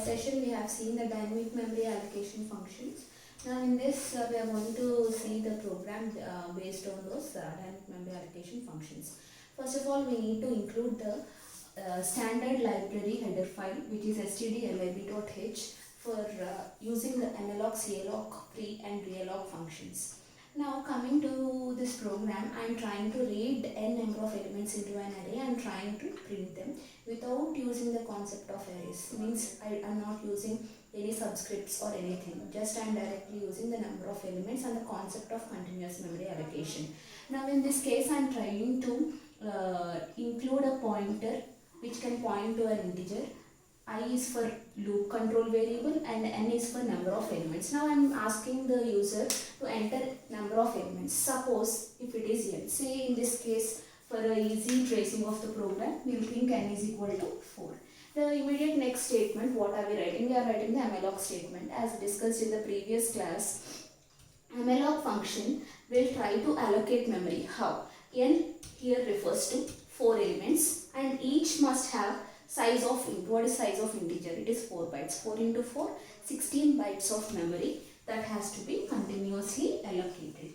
session we have seen the dynamic memory allocation functions. Now in this we are going to see the program based on those dynamic memory allocation functions. First of all, we need to include the standard library header file, which is stdlib.h, for using the analog, calog, pre and realog functions. Now coming to this program, I am trying to read n number of elements into an array and trying to print them without using the concept of arrays. Means I am not using any subscripts or anything, just I am directly using the number of elements and the concept of continuous memory allocation. Now in this case, I am trying to include a pointer which can point to an integer. I is for loop control variable and n is for number of elements. Now I am asking the user to enter number of elements. Suppose if it is n, say in this case, for a easy tracing of the program, we will think n is equal to 4. The immediate next statement, what are we writing? We are writing the malloc statement. As discussed in the previous class, malloc function will try to allocate memory. How? N here refers to 4 elements and each must have size of int. What is size of integer? It is 4 bytes. 4 into 4, 16 bytes of memory that has to be continuously allocated.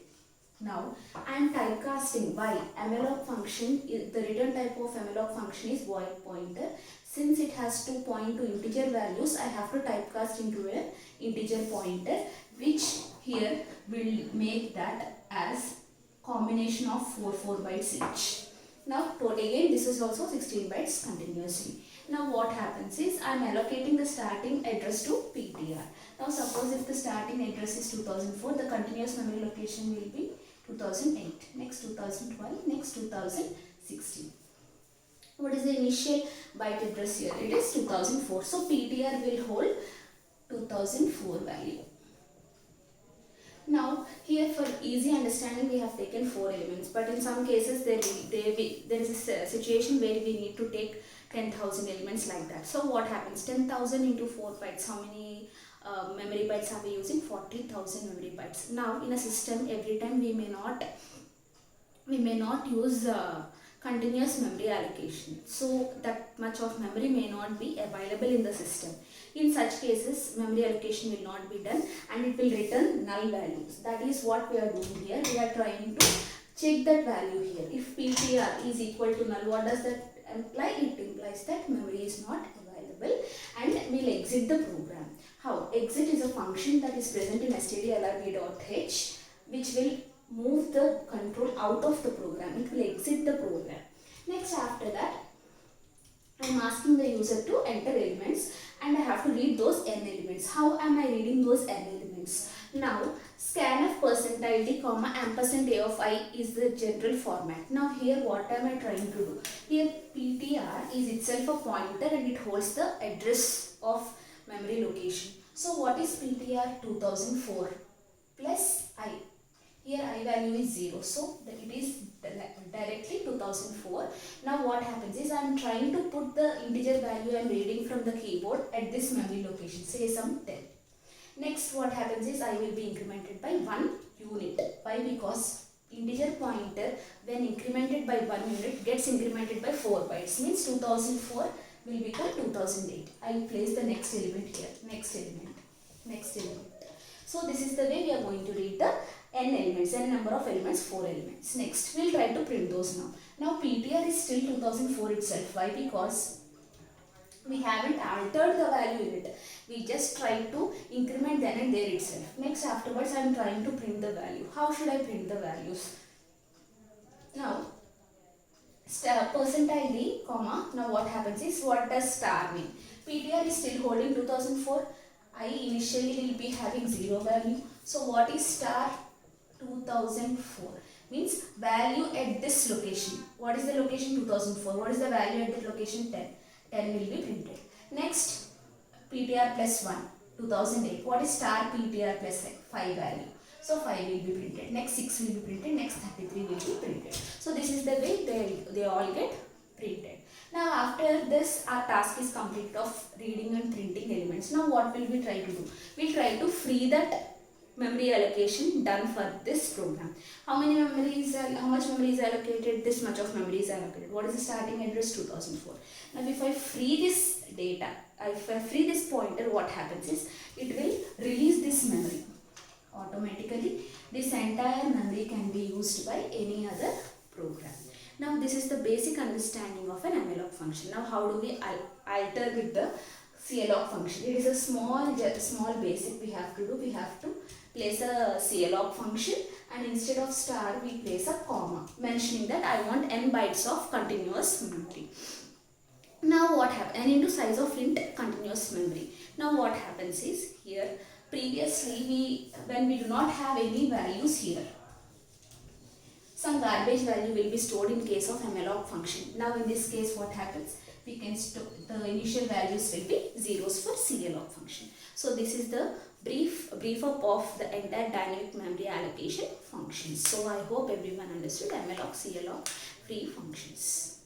Now I am typecasting by malloc function. The return type of malloc function is void pointer. Since it has to point to integer values, I have to typecast into an integer pointer, which here will make that as combination of 4 bytes each. Now again this is also 16 bytes continuously. Now what happens is I am allocating the starting address to PTR. Now suppose if the starting address is 2004, the continuous memory location will be 2008, next 2012, next 2016. What is the initial byte address here? It is 2004. So PTR will hold 2004 value. Now here for easy understanding we have taken 4 elements, but in some cases there is a situation where we need to take 10,000 elements like that. So what happens? 10,000 into 4 bytes, how many memory bytes are we using? 40,000 memory bytes. Now in a system, every time we may not use continuous memory allocation, so that much of memory may not be available in the system. In such cases, memory allocation will not be done and it will return null values. That is what we are doing here. We are trying to check that value here. If PTR is equal to null, what does that imply? It implies that memory is not available and we will exit the program. How? Exit is a function that is present in stdlib.h, which will move the control out of the program. It will exit the program. Next, after that, I am asking the user to enter elements and I have to read those n elements. How am I reading those n elements? Now, scanf %d, ampersand a of I is the general format. Now here what am I trying to do? Here PTR is itself a pointer and it holds the address of memory location. So what is PTR? 2004 plus I. Here I value is 0, so it is directly 2004. Now what happens is I am trying to put the integer value I am reading from the keyboard at this memory location, say some 10. Next what happens is I will be incremented by 1 unit. Why? Because integer pointer when incremented by 1 unit gets incremented by 4 bytes, means 2004 will become 2008. I will place the next element here, next element, next element. So this is the way we are going to read the n elements, n number of elements, 4 elements. Next, we will try to print those now. Now PTR is still 2004 itself. Why? Because we haven't altered the value in it. We just try to increment then and there itself. Next, afterwards I am trying to print the value. How should I print the values? Now, %d, now what happens is, what does star mean? PTR is still holding 2004. I initially will be having 0 value. So what is star? 2004 means value at this location. What is the location? 2004. What is the value at the location? 10. 10 will be printed. Next, PTR plus 1, 2008. What is star PTR plus 5 value? So 5 will be printed. Next 6 will be printed. Next 33 will be printed. So this is the way they all get printed. Now after this, our task is complete of reading and printing elements. Now what will we try to do? We will try to free that memory allocation done for this program. How much memory is allocated? This much of memory is allocated. What is the starting address? 2004. Now if I free this data, if I free this pointer, what happens is it will release this memory. Automatically this entire memory can be used by any other program. Now this is the basic understanding of an malloc function. Now how do we alter with the calloc function? It is a small basic we have to do. We have to place a calloc function, and instead of star we place a comma mentioning that I want n bytes of continuous memory. Now what happens? N into size of int continuous memory. Now what happens is, here previously when we do not have any values here, some garbage value will be stored in case of malloc function. Now in this case what happens? We can store the initial values will be zeros for calloc function. So this is the brief up of the entire dynamic memory allocation functions. So I hope everyone understood malloc, calloc, free functions.